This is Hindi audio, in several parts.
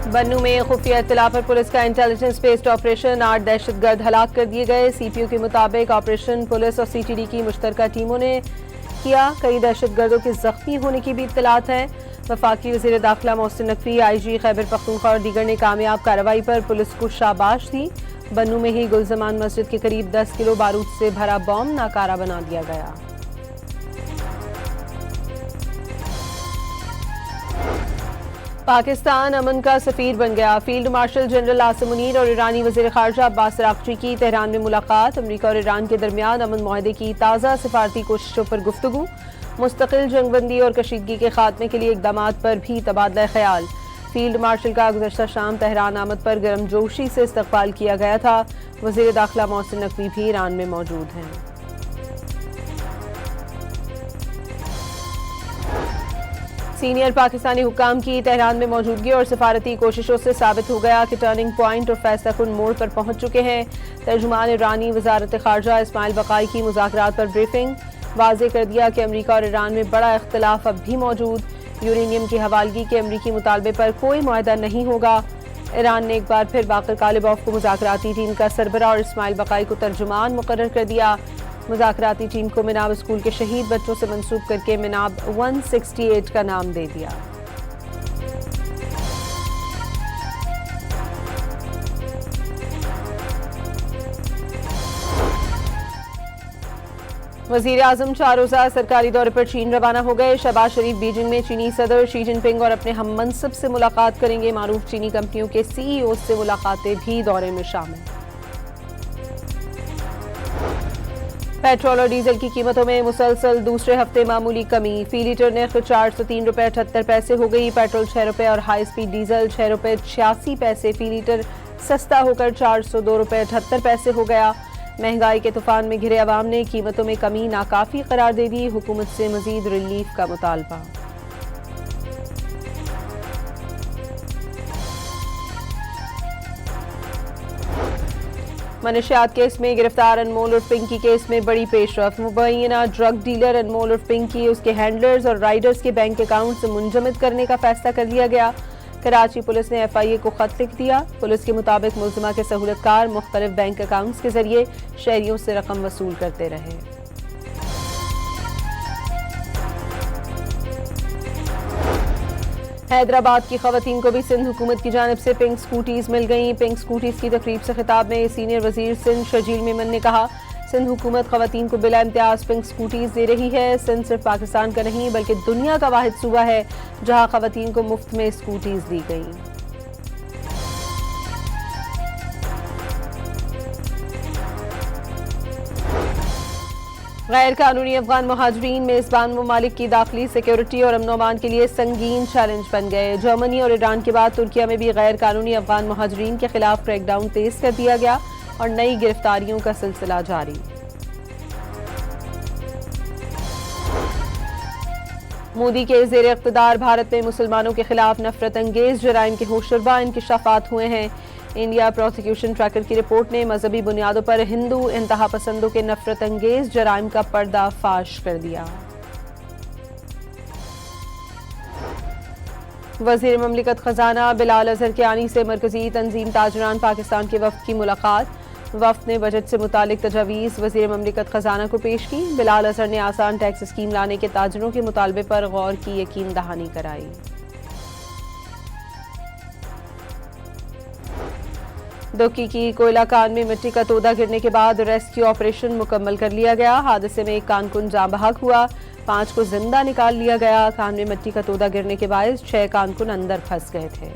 बन्नू में खुफिया इत्तला पर पुलिस का इंटेलिजेंस बेस्ड ऑपरेशन, 8 दहशतगर्द हलाक कर दिए गए। सीपीयू के मुताबिक ऑपरेशन पुलिस और सीटीडी की मुश्तरका टीमों ने किया। कई दहशतगर्दों के जख्मी होने की भी इत्तलात है। वफाकी वज़ीर दाखिला मोहसिन नकवी, IG खैबर पख्तूनख्वा और दीगर ने कामयाब कार्रवाई पर पुलिस को शाबाश दी। बन्नू में ही गुलजमान मस्जिद के करीब 10 किलो बारूद से भरा बॉम्ब नाकारा बना दिया गया। पाकिस्तान अमन का सफीर बन गया। Field marshal general Asim Munir और ईरानी वज़ीर ख़ारजा अब्बास अराग़ची की तेहरान में मुलाकात। अमरीका और ईरान के दरमियान अमन मुआहदे की ताज़ा सिफारती कोशिशों पर गुफ्तगू। मुस्तकिल जंगबंदी और कशीदगी के खात्मे के लिए इक़दामात पर भी तबादला ख्याल। फील्ड मार्शल का गुज़श्ता शाम तेहरान आमद पर गर्मजोशी से इस्तक़बाल किया गया था। वज़ीर दाखिला मोहसिन नकवी भी ईरान में मौजूद हैं। सीनियर पाकिस्तानी हुक्काम की तेहरान में मौजूदगी और सफारती कोशिशों से साबित हो गया कि टर्निंग पॉइंट और फैसला कुन मोड़ पर पहुंच चुके हैं। तर्जुमान ईरानी वजारत खारजा इस्माइल बकाई की मुज़ाकरात पर ब्रीफिंग, वाज़ेह कर दिया कि अमरीका और ईरान में बड़ा इख्तिलाफ अब भी मौजूद। यूरेनियम की हवालगी के अमरीकी मुतालबे पर कोई मुआहदा नहीं होगा। ईरान ने एक बार फिर बाकर कालिबॉफ को मुज़ाकराती टीम का सरबराह और इस्माइल बकाई को तर्जुमान मुकर्रर कर दिया। मुज़ाकराती टीम को मिनाब स्कूल के शहीद बच्चों से मंसूब करके मिनाब 168 का नाम दे दिया। वज़ीर आज़म 4 रोज़ा सरकारी दौरे पर चीन रवाना हो गए। शहबाज शरीफ बीजिंग में चीनी सदर शी जिनपिंग और अपने हम मनसब से मुलाकात करेंगे। मारूफ चीनी कंपनियों के CEO से मुलाकातें भी दौरे में शामिल। पेट्रोल और डीजल की कीमतों में मुसलसल दूसरे हफ्ते मामूली कमी। फी लीटर नर्ख 403 रुपये 78 पैसे हो गई। पेट्रोल 6 रुपये और हाई स्पीड डीजल 6 रुपये 86 पैसे फी लीटर सस्ता होकर 402 रुपये 78 पैसे हो गया। महंगाई के तूफान में घिरे अवाम ने कीमतों में कमी नाकाफी करार दे दी। हुकूमत से मजीद रिलीफ का मुतालबा। मनशियात केस में गिरफ्तार अनमोल उर्फ पिंकी केस में बड़ी पेशरफ। मुबैना ड्रग डीलर अनमोल उर्फ पिंकी, उसके हैंडलर्स और राइडर्स के बैंक अकाउंट से मुंजमद करने का फैसला कर लिया गया। कराची पुलिस ने FIA को खत लिख दिया। पुलिस के मुताबिक मुल्जिमा के सहूलतकार मुख्तलिफ बैंक अकाउंट्स के जरिए शहरियों से रकम वसूल करते रहे। हैदराबाद की खवातीन को भी सिंध हुकूमत की जानिब से पिंक स्कूटीज मिल गई। पिंक स्कूटीज की तकरीब से खिताब में सीनियर वजीर सिंध शजील मेमन ने कहा, सिंध हुकूमत खवातीन को बिला इम्तियाज पिंक स्कूटीज दे रही है। सिंध सिर्फ पाकिस्तान का नहीं बल्कि दुनिया का वाहिद सूबा है जहां खवातीन को मुफ्त में स्कूटीज दी गई। गैर कानूनी अफगान मुहाजिरीन मेजबान ममालिक की दाखिली सिक्योरिटी और अमन अमान के लिए संगीन चैलेंज बन गए। जर्मनी और ईरान के बाद तुर्किया में भी गैर कानूनी अफगान मुहाजिरीन के खिलाफ क्रैकडाउन तेज कर दिया गया और नई गिरफ्तारियों का सिलसिला जारी। मोदी के ज़ेर इक़्तिदार भारत में मुसलमानों के खिलाफ नफरत अंगेज जराइम के होशरुबा इंकिशाफात हुए हैं। इंडिया प्रोसिक्यूशन ट्रैकर की रिपोर्ट ने मजहबी बुनियादों पर हिंदू इंतहा पसंदों के नफरत अंगेज जराइम का पर्दाफाश कर दिया। वज़ीर ममलिकत खजाना बिलाल अज़हर के आनी से मरकजी तंजीम ताजरान पाकिस्तान के वफ़द की मुलाकात। वफ़द ने बजट से मुतालिक तजावीज़ वज़ीर ममलिकत खजाना को पेश की। बिलाल अज़हर ने आसान टैक्स स्कीम लाने के ताजरों के मुतालबे पर गौर की यकीन दहानी कराई। दुक्की की कोयला कान में मिट्टी का तोदा गिरने के बाद रेस्क्यू ऑपरेशन मुकम्मल कर लिया गया। हादसे में एक कारकुन जाँ बहक हुआ, 5 को जिंदा निकाल लिया गया। कान में मिट्टी का तोदा गिरने के बायस 6 कारकुन अंदर फंस गए थे।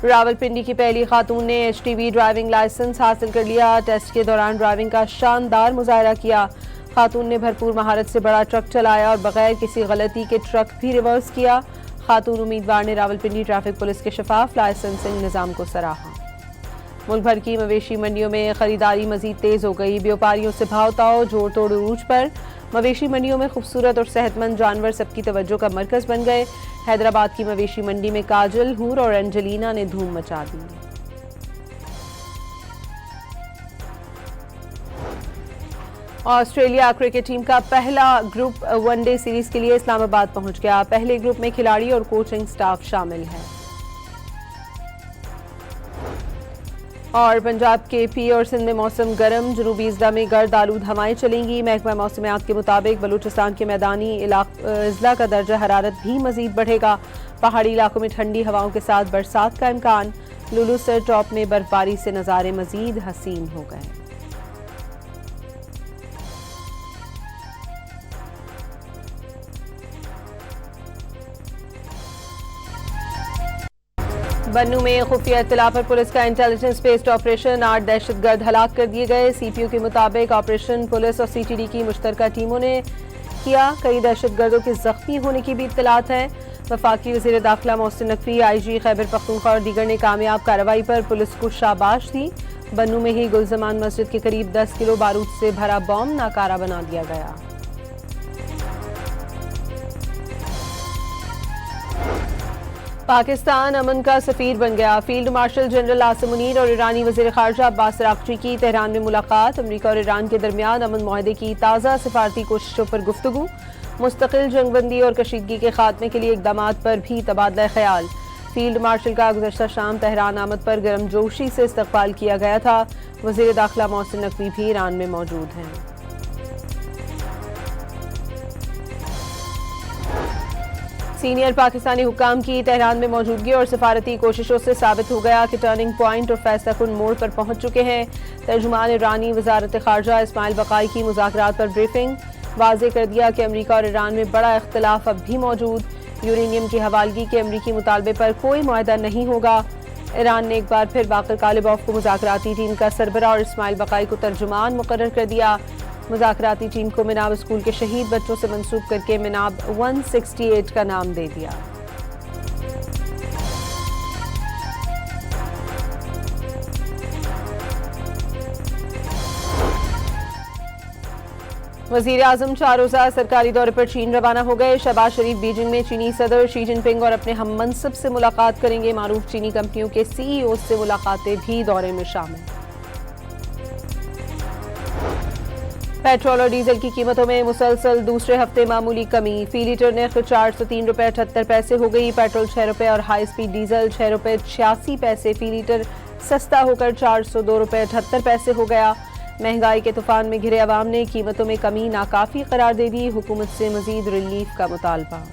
रावलपिंडी की पहली खातून ने HTV ड्राइविंग लाइसेंस हासिल कर लिया। टेस्ट के दौरान ड्राइविंग का शानदार मुजाहरा किया। खातून ने भरपूर महारत से बड़ा ट्रक चलाया और बगैर किसी गलती के ट्रक भी रिवर्स किया। खातून उम्मीदवार ने रावलपिंडी ट्रैफिक पुलिस के शफाफ लाइसेंसिंग निज़ाम को सराहा। मुल्क भर की मवेशी मंडियों में खरीदारी मजीद तेज हो गई। व्यापारियों से भाव ताव जोड़ तोड़ उरूज पर। मवेशी मंडियों में खूबसूरत और सेहतमंद जानवर सबकी तवज्जो का मरकज बन गए। हैदराबाद की मवेशी मंडी में काजल, हूर और एंजेलिना ने धूम मचा दी। ऑस्ट्रेलिया क्रिकेट टीम का पहला ग्रुप वनडे सीरीज के लिए इस्लामाबाद पहुंच गया। पहले ग्रुप में खिलाड़ी और कोचिंग स्टाफ शामिल है। और पंजाब के पी और सिंध में मौसम गर्म, जनूबी अजला में गर्द आलूद हवाएं चलेंगी। महकमा मौसमियात के मुताबिक बलूचिस्तान के मैदानी अजला का दर्जा हरारत भी मजीद बढ़ेगा। पहाड़ी इलाकों में ठंडी हवाओं के साथ बरसात का इम्कान। लुलू सर टॉप में बर्फबारी से नज़ारे मजीद हसीन हो गए। बन्नू में खुफिया इत्तला पर पुलिस का इंटेलिजेंस बेस्ड ऑपरेशन, 8 दहशतगर्द हलाक कर दिए गए। सीपीयू के मुताबिक ऑपरेशन पुलिस और सीटीडी की मुश्तरका टीमों ने किया। कई दहशतगर्दों के जख्मी होने की भी इत्तलात है। वफाकी वज़ीर दाखिला मोहसिन नकवी, IG खैबर पख्तूनख्वा और दीगर ने कामयाब कार्रवाई पर पुलिस को शाबाश दी। बन्नू में ही गुलजमान मस्जिद के करीब 10 किलो बारूद से भरा बॉम्ब नाकारा बना दिया गया। पाकिस्तान अमन का सफीर बन गया। Field marshal general Asim Munir और ईरानी वज़ीर ख़ारजा अब्बास अराग़ची की तेहरान में मुलाकात। अमरीका और ईरान के दरमियान अमन मुआहदे की ताज़ा सिफारती कोशिशों पर गुफ्तगू। मुस्तकिल जंगबंदी और कशीदगी के खात्मे के लिए इक़दामात पर भी तबादला ख्याल। फील्ड मार्शल का गुज़श्ता शाम तेहरान आमद पर गर्मजोशी से इस्तक़बाल किया गया था। वज़ीर दाखिला मोहसिन नकवी भी ईरान में मौजूद हैं। सीनियर पाकिस्तानी हुक्काम की तेहरान में मौजूदगी और सफारती कोशिशों से साबित हो गया कि टर्निंग पॉइंट और फैसला कुन मोड़ पर पहुंच चुके हैं। तर्जुमान ईरानी वज़ारत ख़ारजा इस्माइल बक़ाई की मुज़ाकरात पर ब्रीफिंग, वाज़ेह कर दिया कि अमरीका और ईरान में बड़ा इख्तिलाफ अब भी मौजूद। यूरेनियम की हवालगी के अमरीकी मुतालबे पर कोई मुआहदा नहीं होगा। ईरान ने एक बार फिर बाक़िर कालिबॉफ को मुज़ाकराती टीम का सरबरा और इस्माइल बक़ाई को तर्जुमान मुकर्रर कर दिया। मुज़ाकराती टीम को मिनाब स्कूल के शहीद बच्चों से मंसूब करके मिनाब 168 का नाम दे दिया। वज़ीर आज़म 4 रोज़ा सरकारी दौरे पर चीन रवाना हो गए। शहबाज शरीफ बीजिंग में चीनी सदर शी जिनपिंग और अपने हम मनसब से मुलाकात करेंगे। मारूफ चीनी कंपनियों के CEO से मुलाकातें भी दौरे में शामिल। पेट्रोल और डीजल की कीमतों में मुसलसल दूसरे हफ्ते मामूली कमी। फी लीटर नर्ख 403 रुपये 78 पैसे हो गई। पेट्रोल 6 रुपये और हाई स्पीड डीजल 6 रुपये 86 पैसे फी लीटर सस्ता होकर 402 रुपये 78 पैसे हो गया। महंगाई के तूफान में घिरे अवाम ने कीमतों में कमी नाकाफी करार दे दी। हुकूमत से मजीद रिलीफ का मुतालबा।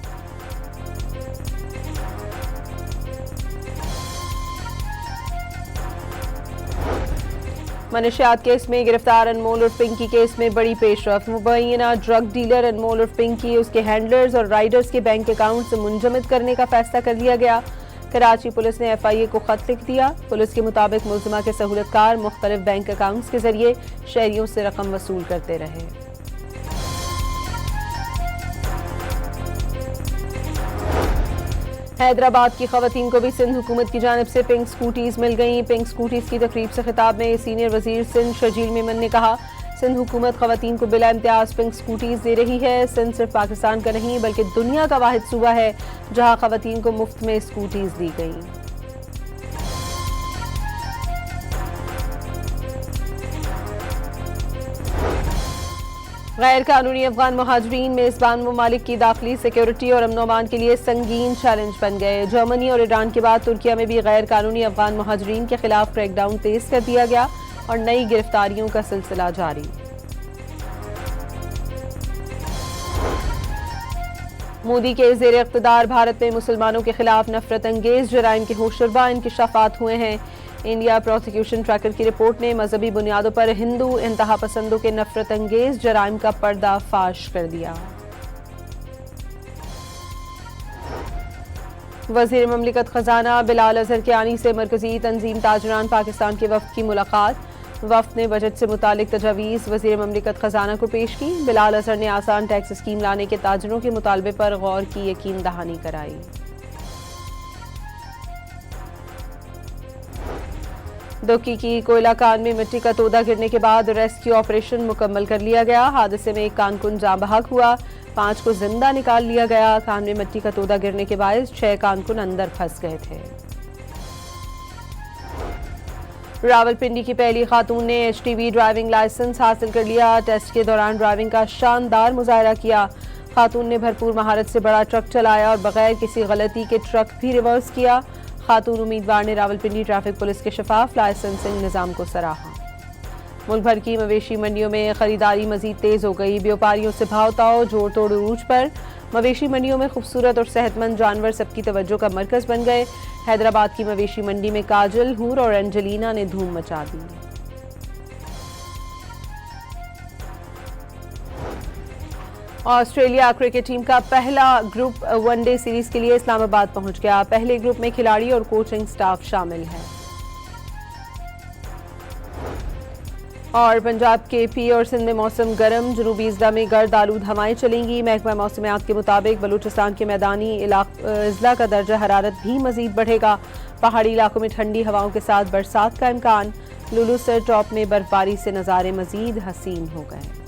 मनशियात केस में गिरफ्तार अनमोल उर्फ पिंकी केस में बड़ी पेशरफ। मुबैना ड्रग डीलर अनमोल उर्फ पिंकी, उसके हैंडलर्स और राइडर्स के बैंक अकाउंट से मुंजमद करने का फैसला कर लिया गया। कराची पुलिस ने FIA को खत लिख दिया। पुलिस के मुताबिक मुलजिमा के सहूलतकार मुख्तलिफ बैंक अकाउंट्स के जरिए शहरियों से रकम वसूल करते रहे। हैदराबाद की खवातीन को भी सिंध हुकूमत की जानिब से पिंक स्कूटीज मिल गई। पिंक स्कूटीज की तकरीब से खिताब में सीनियर वजीर सिंध शर्जील मेमन ने कहा, सिंध हुकूमत खवातीन को बिला इम्तियाज पिंक स्कूटीज दे रही है। सिंध सिर्फ पाकिस्तान का नहीं बल्कि दुनिया का वाहिद सूबा है जहां खवातीन को मुफ्त में स्कूटीज दी गई। गैर कानूनी अफगान मुहाजिरीन मेजबान ममालिक की दाखिली सिक्योरिटी और अमन अमान के लिए संगीन चैलेंज बन गए। जर्मनी और ईरान के बाद तुर्किया में भी गैर कानूनी अफगान मुहाजिरीन के खिलाफ क्रैकडाउन तेज कर दिया गया और नई गिरफ्तारियों का सिलसिला जारी। मोदी के ज़ेर इक़्तिदार भारत में मुसलमानों के खिलाफ नफरत अंगेज जराइम के होशरुबा इंकिशाफात हुए हैं। इंडिया प्रोसिक्यूशन ट्रैकर की रिपोर्ट ने मजहबी बुनियादों पर हिंदू इंतहा पसंदों के नफरत अंगेज जराइम का पर्दाफाश कर दिया। वज़ीर ममलिकत खजाना बिलाल अजहर के आनी से मरकजी तंजीम ताजरान पाकिस्तान के वफ़द की मुलाकात। वफ़द ने बजट से मुतालिक तजावीज़ वज़ीर ममलिकत खजाना को पेश की। बिलाल अजहर ने आसान टैक्स स्कीम लाने के ताजरों के मुतालबे पर गौर की यकीन दहानी कराई। दुक्की की कोयला कान में मिट्टी का तोदा गिरने के बाद रेस्क्यू ऑपरेशन मुकम्मल कर लिया गया। हादसे में एक कानकुन जाँ बहक हुआ, 5 को जिंदा निकाल लिया गया। कान में मिट्टी का तोदा गिरने के बायस 6 कानकुन अंदर फंस गए थे। रावलपिंडी की पहली खातून ने HTV ड्राइविंग लाइसेंस हासिल कर लिया। टेस्ट के दौरान ड्राइविंग का शानदार मुजाहरा किया। खातून ने भरपूर महारत से बड़ा ट्रक चलाया और बगैर किसी गलती के ट्रक भी रिवर्स किया। खातून उम्मीदवार ने रावलपिंडी ट्रैफिक पुलिस के शफाफ लाइसेंसिंग निज़ाम को सराहा। मुल्क भर की मवेशी मंडियों में खरीदारी मजीद तेज हो गई। व्यापारियों से भाव ताव जोड़ तोड़ उरूज पर। मवेशी मंडियों में खूबसूरत और सेहतमंद जानवर सबकी तवज्जो का मरकज बन गए। हैदराबाद की मवेशी मंडी में काजल, हूर और एंजेलिना ने धूम मचा दी। ऑस्ट्रेलिया क्रिकेट टीम का पहला ग्रुप वनडे सीरीज के लिए इस्लामाबाद पहुंच गया। पहले ग्रुप में खिलाड़ी और कोचिंग स्टाफ शामिल है। और पंजाब के पी और सिंध में मौसम गर्म। जनूबी अजला में गर्द आलूद हवाएं चलेंगी। महकमा मौसमियात के मुताबिक बलूचिस्तान के मैदानी अजला का दर्जा हरारत भी मजीद बढ़ेगा। पहाड़ी इलाकों में ठंडी हवाओं के साथ बरसात का इम्कान। लुलू सर टॉप में बर्फबारी से नज़ारे मजीद हसीन हो गए।